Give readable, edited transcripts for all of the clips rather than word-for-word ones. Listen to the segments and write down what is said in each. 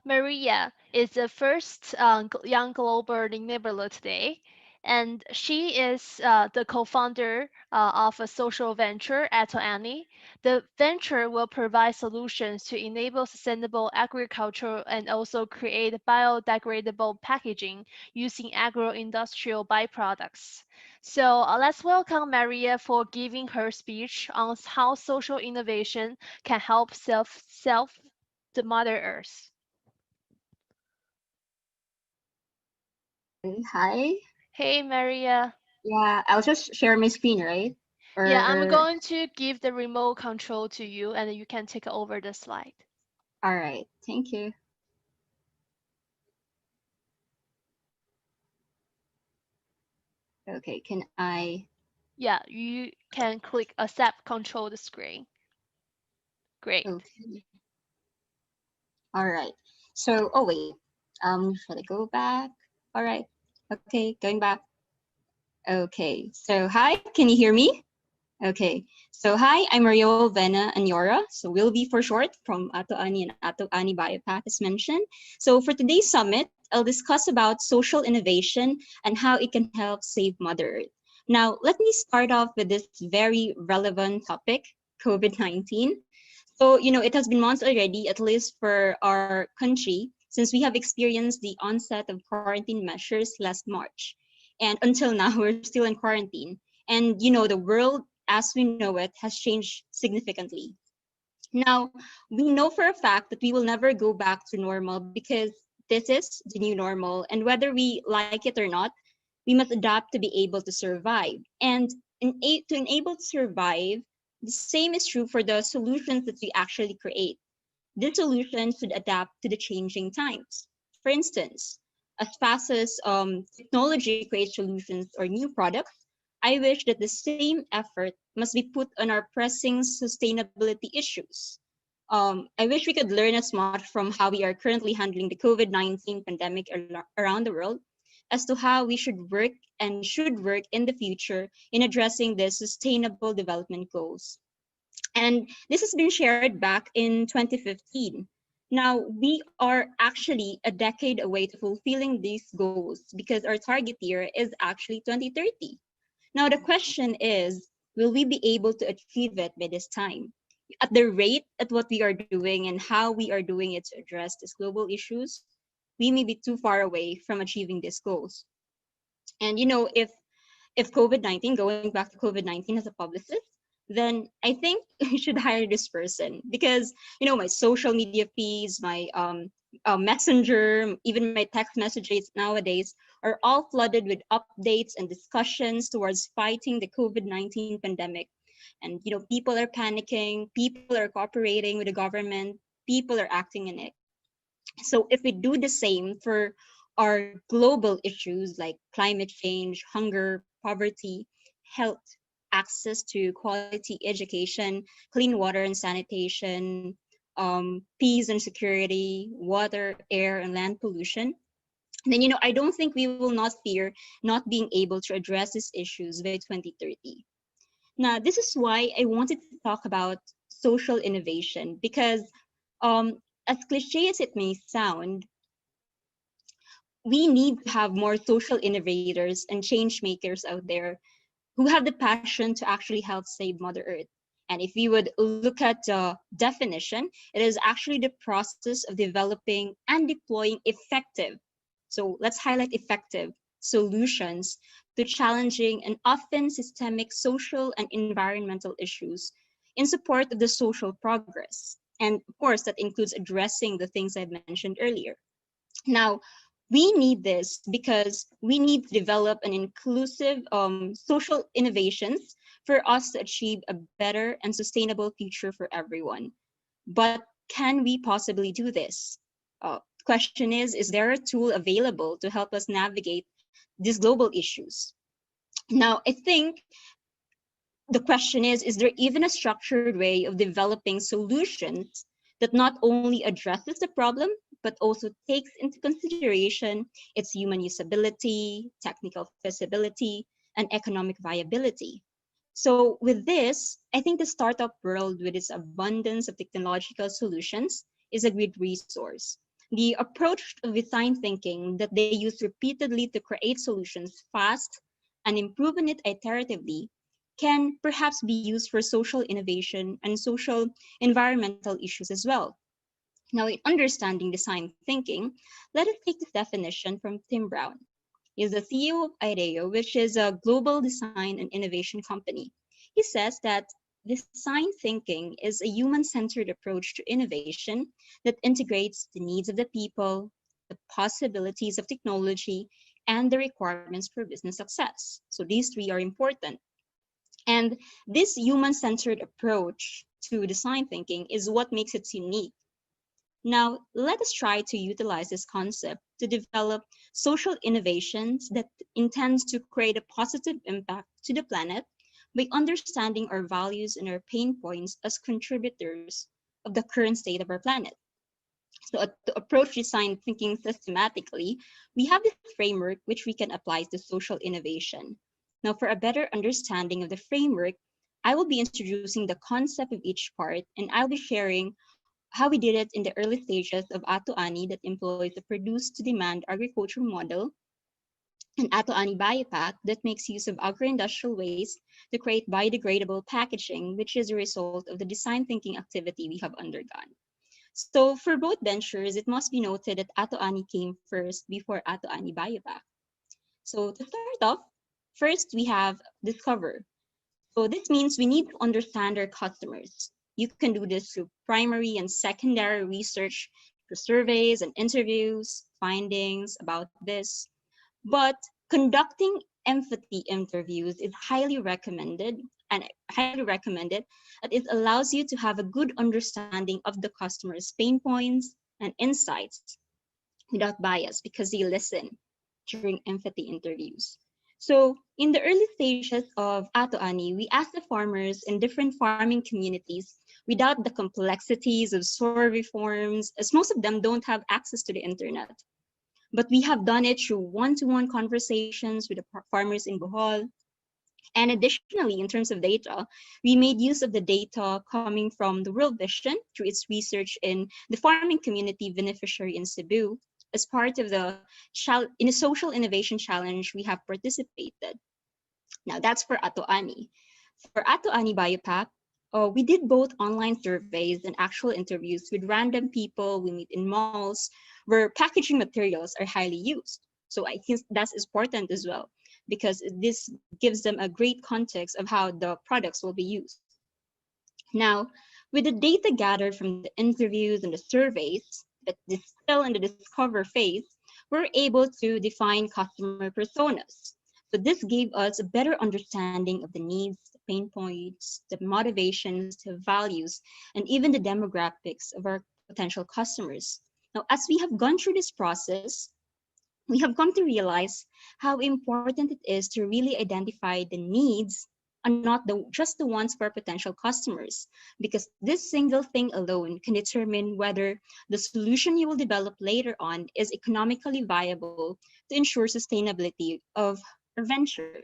Maria is the first young global enabler today, and she is the co-founder of a social venture, AtoANI. The venture will provide solutions to enable sustainable agriculture and also create biodegradable packaging using agro-industrial byproducts. So let's welcome Maria for giving her speech on how social innovation can help self the Mother Earth. Okay, hi. Hey, Maria. Yeah, I'll just share my screen, right? Yeah, I'm Or going to give the remote control to you and you can take over the slide. all right, thank you. Okay, can I? Yeah, you can click accept control the screen. Great. Okay, all right. So, oh wait, should I go back? All right. Okay, going back. Okay. So, hi, can you hear me? Okay. So, hi, I'm Mariol Vena Anora. So, we'll be for short from AtoANI and AtoANI BioPack as mentioned. So, for today's summit, I'll discuss about social innovation and how it can help save Mother Earth. Now, let me start off with this very relevant topic, COVID-19. So, it has been months already, at least for our country, since we have experienced the onset of quarantine measures last March. And until now, we're still in quarantine. And, the world as we know it has changed significantly. Now, we know for a fact that we will never go back to normal because this is the new normal. And whether we like it or not, we must adapt to be able to survive. And to enable to survive, the same is true for the solutions that we actually create. This solution should adapt to the changing times. For instance, as fast as technology creates solutions or new products, I wish that the same effort must be put on our pressing sustainability issues. I wish we could learn as much from how we are currently handling the COVID-19 pandemic around the world as to how we should work and should work in the future in addressing the sustainable development goals. And this has been shared back in 2015. Now, we are actually a decade away to fulfilling these goals because our target year is actually 2030. Now, the question is, will we be able to achieve it by this time? At the rate at what we are doing and how we are doing it to address these global issues, we may be too far away from achieving these goals. And if COVID-19, going back to COVID-19 as a publicist, then I think we should hire this person because my social media feeds, my messenger, even my text messages nowadays are all flooded with updates and discussions towards fighting the COVID-19 pandemic. And people are panicking, people are cooperating with the government, people are acting in it. So if we do the same for our global issues like climate change, hunger, poverty, health, access to quality education, clean water and sanitation, peace and security, water, air, and land pollution, then I don't think we will not fear not being able to address these issues by 2030. Now, this is why I wanted to talk about social innovation because as cliche as it may sound, we need to have more social innovators and change makers out there who have the passion to actually help save Mother Earth. And if we would look at the definition, it is actually the process of developing and deploying effective, so let's highlight effective solutions to challenging and often systemic social and environmental issues in support of the social progress. And of course, that includes addressing the things I've mentioned earlier. Now, we need this because we need to develop an inclusive social innovations for us to achieve a better and sustainable future for everyone. But can we possibly do this? Question is there a tool available to help us navigate these global issues? Now, I think the question is there even a structured way of developing solutions that not only addresses the problem, but also takes into consideration its human usability, technical feasibility, and economic viability? So, with this, I think the startup world, with its abundance of technological solutions, is a great resource. The approach of design thinking that they use repeatedly to create solutions fast and improve on it iteratively can perhaps be used for social innovation and social environmental issues as well. Now, in understanding design thinking, let us take this definition from Tim Brown. He is the CEO of IDEO, which is a global design and innovation company. He says that design thinking is a human centered approach to innovation that integrates the needs of the people, the possibilities of technology, and the requirements for business success. So these three are important. And this human centered approach to design thinking is what makes it unique. Now, let us try to utilize this concept to develop social innovations that intends to create a positive impact to the planet by understanding our values and our pain points as contributors of the current state of our planet. So, to approach design thinking systematically, we have this framework which we can apply to social innovation. Now, for a better understanding of the framework, I will be introducing the concept of each part, and I'll be sharing how we did it in the early stages of AtoANI that employs a produce to demand agricultural model, and AtoANI BioPack that makes use of agro-industrial waste to create biodegradable packaging, which is a result of the design thinking activity we have undergone. So for both ventures, it must be noted that AtoANI came first before AtoANI BioPack. So to start off, first we have discover. So this means we need to understand our customers. You can do this through primary and secondary research, through surveys and interviews, findings about this. But conducting empathy interviews is highly recommended and highly recommended that it allows you to have a good understanding of the customer's pain points and insights without bias because they listen during empathy interviews. So, in the early stages of AtoAni, we asked the farmers in different farming communities without the complexities of survey forms, as most of them don't have access to the internet. But we have done it through one-to-one conversations with the farmers in Bohol. And additionally, in terms of data, we made use of the data coming from the World Vision through its research in the farming community beneficiary in Cebu as part of the in a social innovation challenge we have participated. Now that's for AtoAni. For AtoAni BioPack, we did both online surveys and actual interviews with random people we meet in malls where packaging materials are highly used. So I think that's important as well because this gives them a great context of how the products will be used. Now, with the data gathered from the interviews and the surveys that is still in the discover phase, we're able to define customer personas. So this gave us a better understanding of the needs, the pain points, the motivations, the values, and even the demographics of our potential customers. Now, as we have gone through this process, we have come to realize how important it is to really identify the needs and not just the ones for potential customers, because this single thing alone can determine whether the solution you will develop later on is economically viable to ensure sustainability of our venture.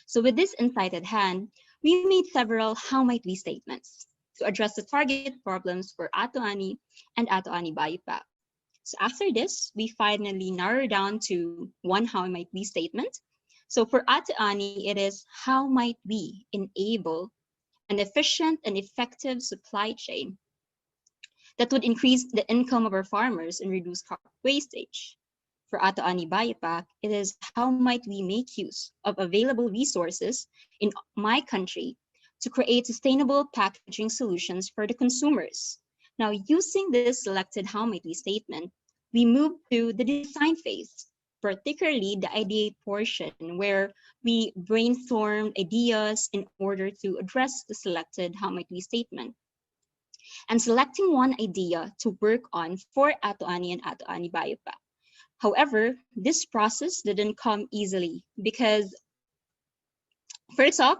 So with this insight at hand, we made several how might we statements to address the target problems for AtoAni and AtoAni BioPack. So after this, we finally narrow down to one how might we statement. So for AtoAni, it is how might we enable an efficient and effective supply chain that would increase the income of our farmers and reduce crop wastage. For AtoAni BioPack, it is how might we make use of available resources in my country to create sustainable packaging solutions for the consumers. Now, using this selected how might we statement, we move to the design phase, particularly the ideate portion where we brainstorm ideas in order to address the selected how might we statement and selecting one idea to work on for AtoAni and AtoAni BioPack. However, this process didn't come easily because, first off,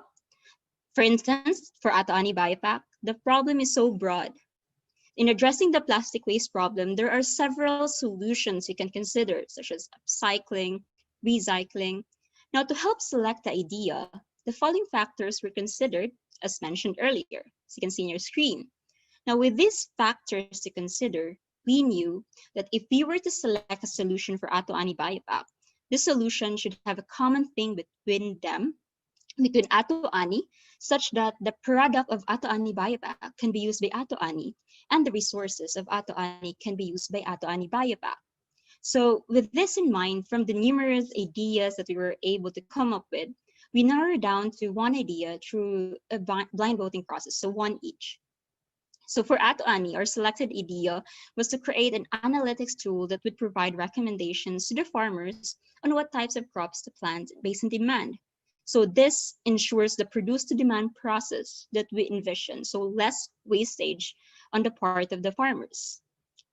for instance, for AtoAni BioPack, the problem is so broad. In addressing the plastic waste problem, there are several solutions you can consider, such as upcycling, recycling. Now, to help select the idea, the following factors were considered, as mentioned earlier, as you can see on your screen. Now, with these factors to consider, we knew that if we were to select a solution for AtoANI BioPack, this solution should have a common thing between AtoANI, such that the product of AtoANI BioPack can be used by AtoANI, and the resources of AtoANI can be used by AtoANI BioPack. So with this in mind, from the numerous ideas that we were able to come up with, we narrowed down to one idea through a blind voting process, so one each. So for AtoANI, our selected idea was to create an analytics tool that would provide recommendations to the farmers on what types of crops to plant based on demand. So this ensures the produce to demand process that we envision, so less wastage on the part of the farmers.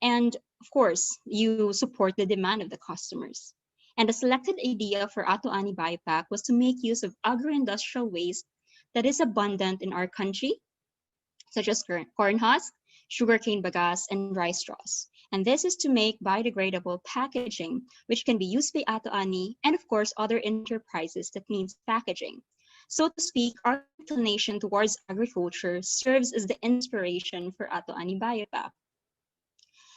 And of course, you support the demand of the customers. And the selected idea for AtoANI BioPack was to make use of agro-industrial waste that is abundant in our country, such as corn husk, sugarcane bagasse, and rice straws. And this is to make biodegradable packaging, which can be used by AtoANI and, of course, other enterprises that needs packaging. So to speak, our inclination towards agriculture serves as the inspiration for AtoANI BioPack.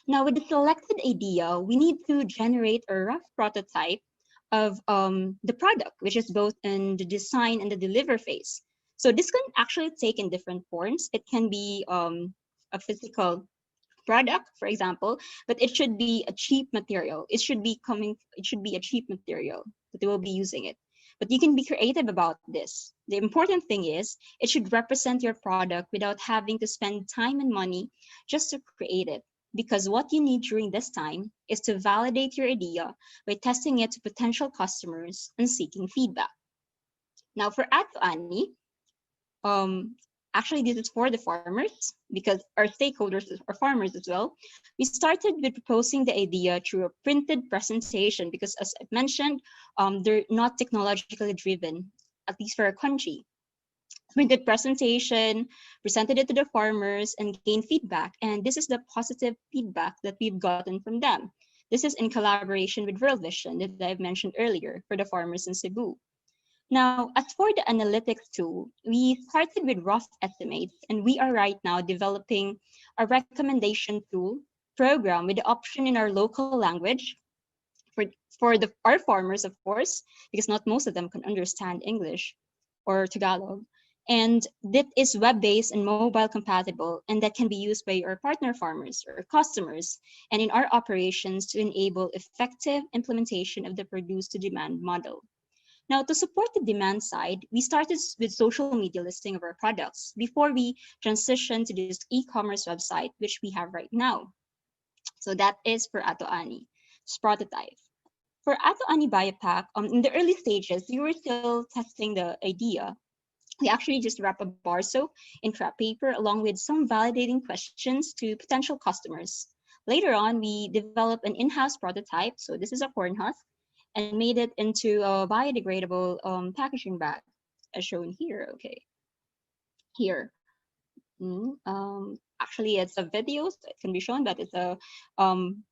Now, with the selected idea, we need to generate a rough prototype of the product, which is both in the design and the deliver phase. So this can actually take in different forms. It can be a physical product, for example, but it should be a cheap material. It should be a cheap material that they will be using it. But you can be creative about this. The important thing is it should represent your product without having to spend time and money just to create it. Because what you need during this time is to validate your idea by testing it to potential customers and seeking feedback. Now for AtoANI, um, actually this is for the farmers because our stakeholders are farmers as well. We started with proposing the idea through a printed presentation because as I mentioned, they're not technologically driven, at least for our country. Printed presentation, presented it to the farmers and gained feedback. And this is the positive feedback that we've gotten from them. This is in collaboration with World Vision that I've mentioned earlier for the farmers in Cebu. Now, as for the analytics tool, we started with rough estimates, and we are right now developing a recommendation tool program with the option in our local language for, our farmers, of course, because not most of them can understand English or Tagalog. And that is web-based and mobile compatible, and that can be used by our partner farmers or customers, and in our operations to enable effective implementation of the produce to demand model. Now, to support the demand side, we started with social media listing of our products before we transitioned to this e-commerce website, which we have right now. So that is for AtoANI, it's prototype. For AtoANI BioPack, in the early stages, we were still testing the idea. We actually just wrap a bar soap in crap paper along with some validating questions to potential customers. Later on, we developed an in-house prototype. So this is a corn husk and made it into a biodegradable packaging bag as shown here. Okay, here. Actually, it's a video, so it can be shown, but it's a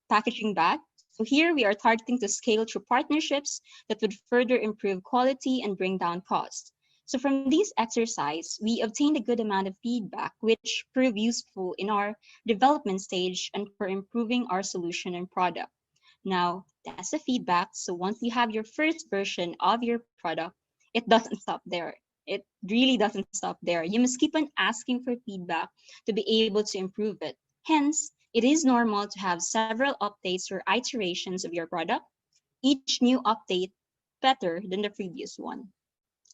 packaging bag. So here we are targeting to scale through partnerships that would further improve quality and bring down costs. So from these exercise, we obtained a good amount of feedback, which proved useful in our development stage and for improving our solution and product. Now, that's the feedback. So once you have your first version of your product, it doesn't stop there. It really doesn't stop there. You must keep on asking for feedback to be able to improve it. Hence, it is normal to have several updates or iterations of your product, each new update better than the previous one.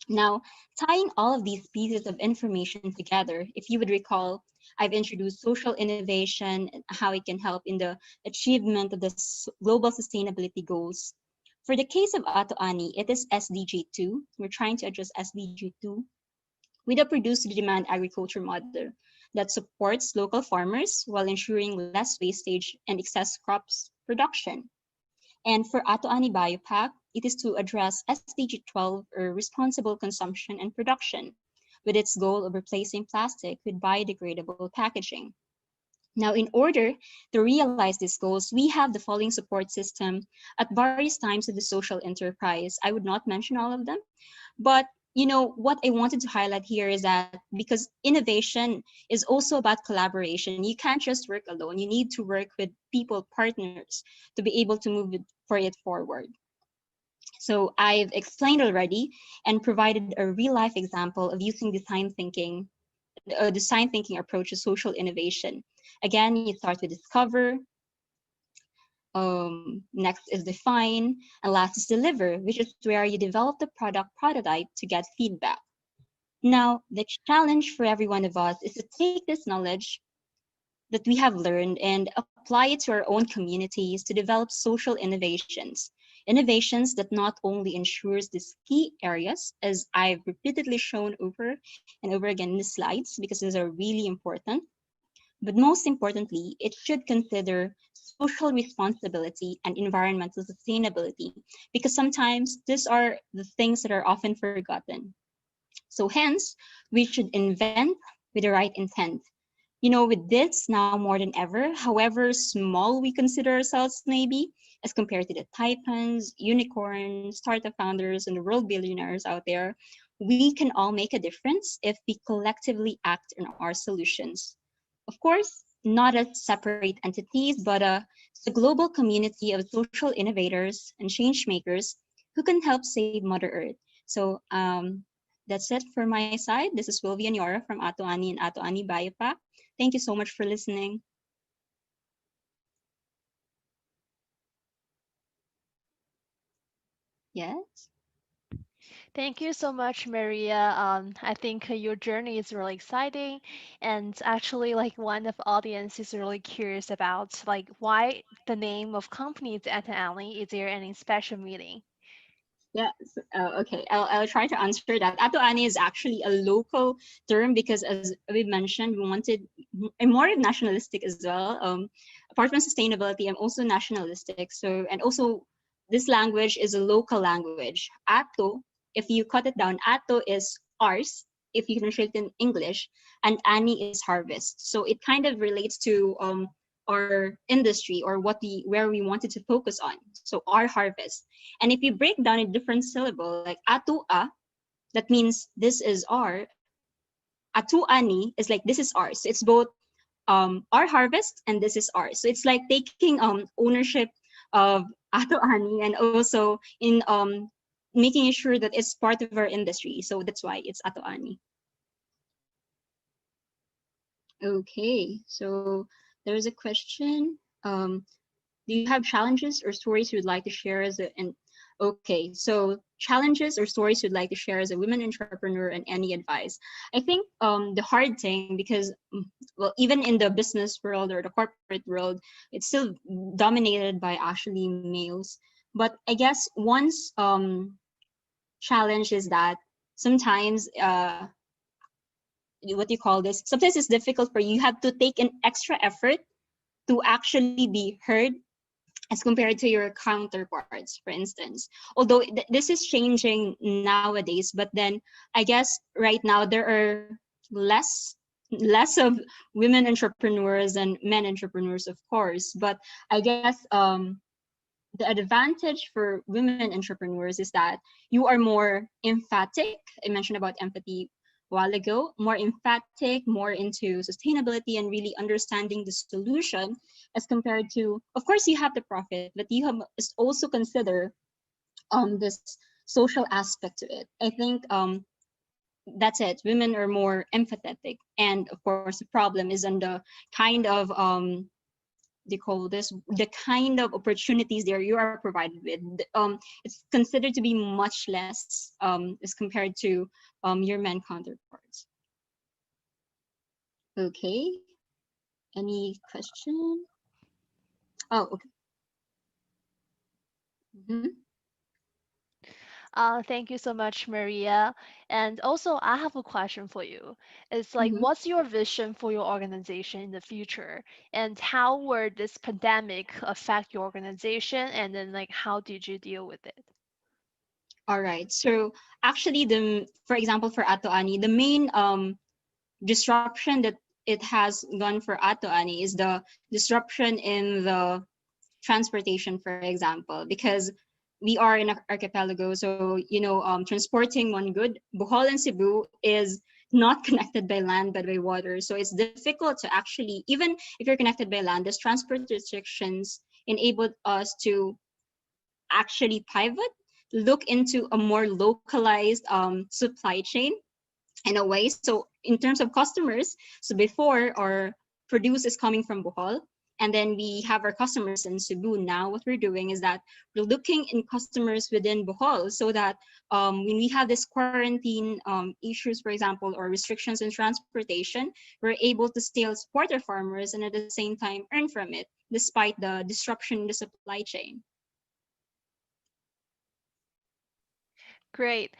Now, tying all of these pieces of information together, if you would recall, I've introduced social innovation and how it can help in the achievement of the global sustainability goals. For the case of AtoANI, it is SDG2. We're trying to address SDG2 with a produce to demand agriculture model that supports local farmers while ensuring less wastage and excess crops production. And for AtoANI BioPack, it is to address SDG 12 or responsible consumption and production with its goal of replacing plastic with biodegradable packaging. Now, in order to realize these goals, we have the following support system at various times of the social enterprise. I would not mention all of them, but what I wanted to highlight here is that because innovation is also about collaboration, you can't just work alone. You need to work with people, partners, to be able to move it forward. So I've explained already and provided a real life example of using design thinking approach to social innovation. Again, you start with discover, next is define, and last is deliver, which is where you develop the product prototype to get feedback. Now, the challenge for every one of us is to take this knowledge that we have learned and apply it to our own communities to develop social innovations. Innovations that not only ensures these key areas, as I've repeatedly shown over and over again in the slides, because these are really important, but most importantly, it should consider social responsibility and environmental sustainability, because sometimes these are the things that are often forgotten. So hence, we should invent with the right intent. With this now more than ever, however small we consider ourselves maybe, as compared to the titans, unicorns, startup founders, and the world billionaires out there, we can all make a difference if we collectively act on our solutions. Of course, not as separate entities, but as a global community of social innovators and change makers who can help save Mother Earth. So that's it for my side. This is Wilvia Anora from AtoANI and AtoANI BioPack. Thank you so much for listening. Yes. Thank you so much, Maria. I think your journey is really exciting, and actually, like one of the audience is really curious about like why the name of company is AtoANI. Is there any special meaning? Yes. Okay. I'll try to answer that. AtoANI is actually a local term because, as we mentioned, we wanted more nationalistic as well. Apart from sustainability, I'm also nationalistic. So, and also, this language is a local language. Ato, if you cut it down, Ato is ours. If you translate it in English, and Ani is harvest. So it kind of relates to our industry or where we wanted to focus on. So our harvest. And if you break down a different syllable like atua, that means this is our. Atuani is like this is ours. So it's both our harvest and this is ours. So it's like taking ownership of atuani and also in making sure that it's part of our industry. So that's why it's atuani. Okay, so there's a question. Do you have challenges or stories you'd like to share as a and okay, so challenges or stories you'd like to share as a women entrepreneur and any advice? I think the hard thing, because well, even in the business world or the corporate world, it's still dominated by actually males. But I guess one's challenge is that sometimes what do you call this, sometimes it's difficult for you. You have to take an extra effort to actually be heard as compared to your counterparts, for instance. Although this is changing nowadays, but then I guess right now there are less less of women entrepreneurs and men entrepreneurs, of course. But I guess the advantage for women entrepreneurs is that you are more emphatic. I mentioned about empathy a while ago, more emphatic, more into sustainability and really understanding the solution as compared to, of course, you have the profit, but you have also consider this social aspect to it. I think that's it. Women are more empathetic, and of course, the problem is on the kind of they call this the kind of opportunities there you are provided with. It's considered to be much less as compared to your men counterparts. Okay, any question? Oh, okay. Mm-hmm. Thank you so much, Maria. And also, I have a question for you. It's like, Mm-hmm. what's your vision for your organization in the future? And how will this pandemic affect your organization? And then, like, how did you deal with it? All right, so actually for example, for AtoANI, the main disruption that it has gone for AtoANI is the disruption in the transportation, for example, because we are in an archipelago, so transporting one good, Bohol and Cebu is not connected by land but by water. So it's difficult to actually, even if you're connected by land, these transport restrictions enabled us to actually pivot, look into a more localized supply chain in a way. So in terms of customers, so before our produce is coming from Bohol, and then we have our customers in Cebu. Now what we're doing is that we're looking in customers within Bohol, so that when we have this quarantine issues, for example, or restrictions in transportation, we're able to still support our farmers and at the same time earn from it, despite the disruption in the supply chain. Great.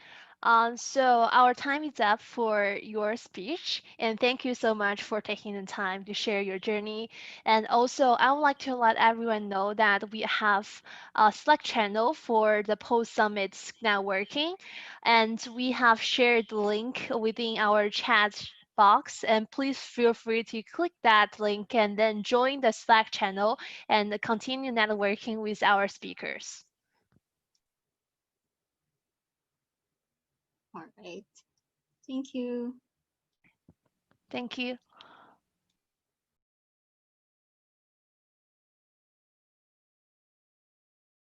So our time is up for your speech, and thank you so much for taking the time to share your journey. And also, I would like to let everyone know that we have a Slack channel for the post-summit networking, and we have shared the link within our chat box. And please feel free to click that link and then join the Slack channel and continue networking with our speakers. All right. Thank you. Thank you.